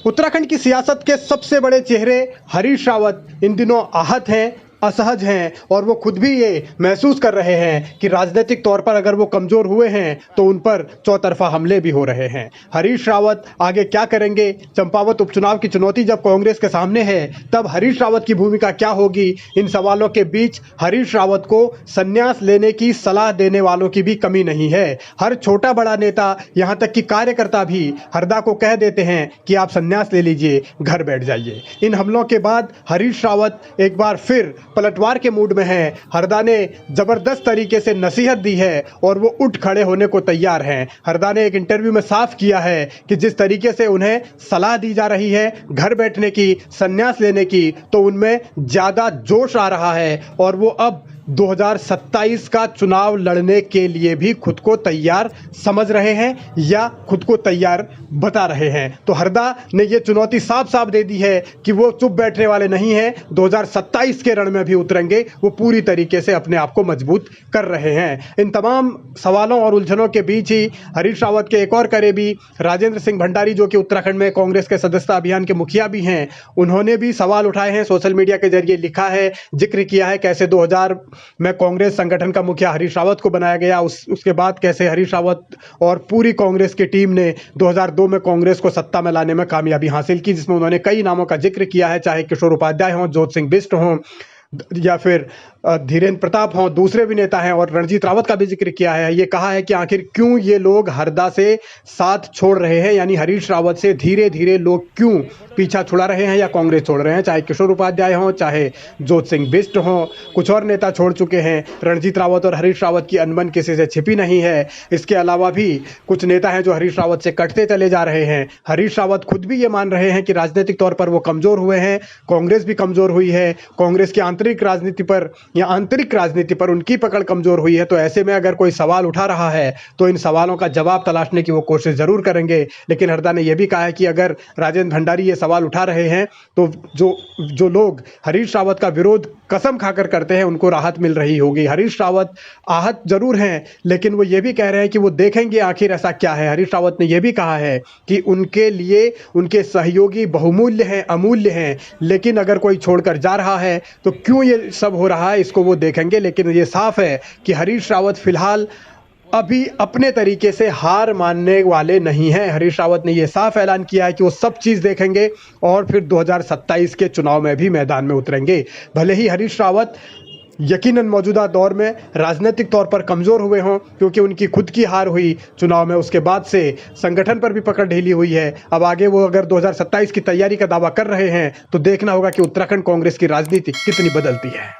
उत्तराखंड की सियासत के सबसे बड़े चेहरे हरीश रावत इन दिनों आहत हैं, असहज हैं और वो खुद भी ये महसूस कर रहे हैं कि राजनीतिक तौर पर अगर वो कमज़ोर हुए हैं तो उन पर चौतरफा हमले भी हो रहे हैं। हरीश रावत आगे क्या करेंगे? चंपावत उपचुनाव की चुनौती जब कांग्रेस के सामने है तब हरीश रावत की भूमिका क्या होगी? इन सवालों के बीच हरीश रावत को संन्यास लेने की सलाह देने वालों की भी कमी नहीं है। हर छोटा बड़ा नेता, यहाँ तक कि कार्यकर्ता भी हरदा को कह देते हैं कि आप संन्यास ले लीजिए, घर बैठ जाइए। इन हमलों के बाद हरीश रावत एक बार फिर पलटवार के मूड में हैं। हरदा ने जबरदस्त तरीके से नसीहत दी है और वो उठ खड़े होने को तैयार हैं। हरदा ने एक इंटरव्यू में साफ किया है कि जिस तरीके से उन्हें सलाह दी जा रही है घर बैठने की, संन्यास लेने की, तो उनमें ज़्यादा जोश आ रहा है और वो अब 2027 का चुनाव लड़ने के लिए भी खुद को तैयार समझ रहे हैं या खुद को तैयार बता रहे हैं। तो हरदा ने ये चुनौती साफ साफ दे दी है कि वो चुप बैठने वाले नहीं हैं, 2027 के रण में भी उतरेंगे। वो पूरी तरीके से अपने आप को मजबूत कर रहे हैं। इन तमाम सवालों और उलझनों के बीच ही हरीश रावत के एक और करीबी राजेंद्र सिंह भंडारी, जो कि उत्तराखंड में कांग्रेस के सदस्यता अभियान के मुखिया भी हैं, उन्होंने भी सवाल उठाए हैं। सोशल मीडिया के जरिए लिखा है, जिक्र किया है कैसे 2000 में कांग्रेस संगठन का मुखिया हरीश रावत को बनाया गया। उसके बाद कैसे हरीश रावत और पूरी कांग्रेस की टीम ने 2002 में कांग्रेस को सत्ता में लाने में कामयाबी हासिल की, जिसमें उन्होंने कई नामों का जिक्र किया है, चाहे किशोर उपाध्याय हों, जोत सिंह बिष्ट हों या फिर धीरेन्द्र प्रताप हों, दूसरे भी नेता हैं, और रणजीत रावत का भी जिक्र किया है। ये कहा है कि आखिर क्यों ये लोग हरदा से साथ छोड़ रहे हैं, यानी हरीश रावत से धीरे धीरे लोग क्यों पीछा छुड़ा रहे हैं या कांग्रेस छोड़ रहे हैं। चाहे किशोर उपाध्याय हों, चाहे जोत सिंह बिष्ट हों, कुछ और नेता छोड़ चुके हैं। रणजीत रावत और हरीश रावत की अनबन किसी से छिपी नहीं है। इसके अलावा भी कुछ नेता हैं जो हरीश रावत से कटते चले जा रहे हैं। हरीश रावत खुद भी ये मान रहे हैं कि राजनीतिक तौर पर वो कमज़ोर हुए हैं, कांग्रेस भी कमज़ोर हुई है, कांग्रेस की आंतरिक राजनीति पर या आंतरिक राजनीति पर उनकी पकड़ कमजोर हुई है। तो ऐसे में अगर कोई सवाल उठा रहा है तो इन सवालों का जवाब तलाशने की वो कोशिश जरूर करेंगे। लेकिन हरदा ने यह भी कहा है कि अगर राजेंद्र भंडारी ये सवाल उठा रहे हैं तो जो लोग हरीश रावत का विरोध कसम खाकर करते हैं उनको राहत मिल रही होगी। हरीश रावत आहत जरूर हैं, लेकिन वो ये भी कह रहे हैं कि वो देखेंगे आखिर ऐसा क्या है। हरीश रावत ने यह भी कहा है कि उनके लिए उनके सहयोगी बहुमूल्य हैं, अमूल्य हैं, लेकिन अगर कोई छोड़कर जा रहा है तो क्यों ये सब हो रहा है इसको वो देखेंगे। लेकिन ये साफ है कि हरीश रावत फिलहाल अभी अपने तरीके से हार मानने वाले नहीं हैं। हरीश रावत ने यह साफ ऐलान किया है कि वो सब चीज़ देखेंगे और फिर 2027 के चुनाव में भी मैदान में उतरेंगे। भले ही हरीश रावत यकीनन मौजूदा दौर में राजनीतिक तौर पर कमज़ोर हुए हों, क्योंकि उनकी खुद की हार हुई चुनाव में, उसके बाद से संगठन पर भी पकड़ ढीली हुई है। अब आगे वो अगर 2027 की तैयारी का दावा कर रहे हैं तो देखना होगा कि उत्तराखंड कांग्रेस की राजनीति कितनी बदलती है।